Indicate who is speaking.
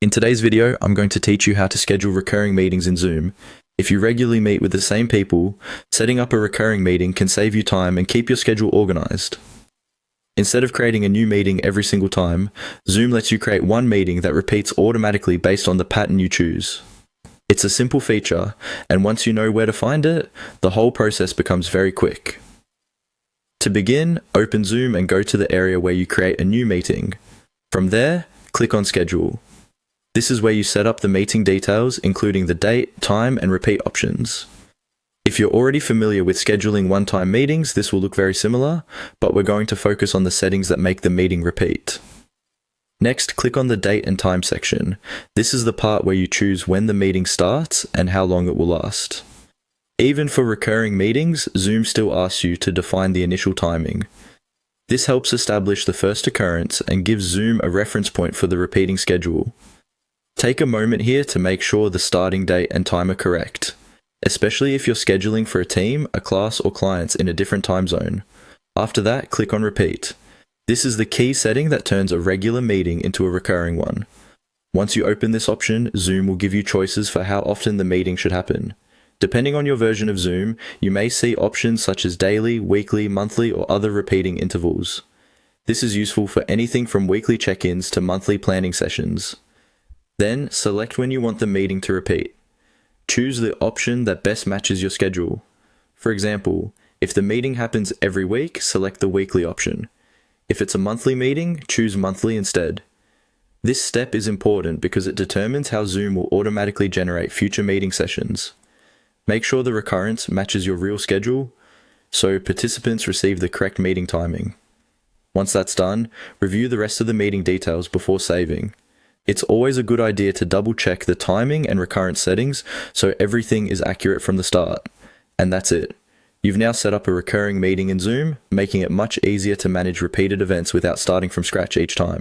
Speaker 1: In today's video, I'm going to teach you how to schedule recurring meetings in Zoom. If you regularly meet with the same people, setting up a recurring meeting can save you time and keep your schedule organized. Instead of creating a new meeting every single time, Zoom lets you create one meeting that repeats automatically based on the pattern you choose. It's a simple feature, and once you know where to find it, the whole process becomes very quick. To begin, open Zoom and go to the area where you create a new meeting. From there, click on Schedule. This is where you set up the meeting details, including the date, time, and repeat options. If you're already familiar with scheduling one-time meetings, this will look very similar, but we're going to focus on the settings that make the meeting repeat. Next, click on the date and time section. This is the part where you choose when the meeting starts and how long it will last. Even for recurring meetings, Zoom still asks you to define the initial timing. This helps establish the first occurrence and gives Zoom a reference point for the repeating schedule. Take a moment here to make sure the starting date and time are correct, especially if you're scheduling for a team, a class, or clients in a different time zone. After that, click on Repeat. This is the key setting that turns a regular meeting into a recurring one. Once you open this option, Zoom will give you choices for how often the meeting should happen. Depending on your version of Zoom, you may see options such as daily, weekly, monthly, or other repeating intervals. This is useful for anything from weekly check-ins to monthly planning sessions. Then, select when you want the meeting to repeat. Choose the option that best matches your schedule. For example, if the meeting happens every week, select the weekly option. If it's a monthly meeting, choose monthly instead. This step is important because it determines how Zoom will automatically generate future meeting sessions. Make sure the recurrence matches your real schedule, so participants receive the correct meeting timing. Once that's done, review the rest of the meeting details before saving. It's always a good idea to double-check the timing and recurrence settings so everything is accurate from the start. And that's it. You've now set up a recurring meeting in Zoom, making it much easier to manage repeated events without starting from scratch each time.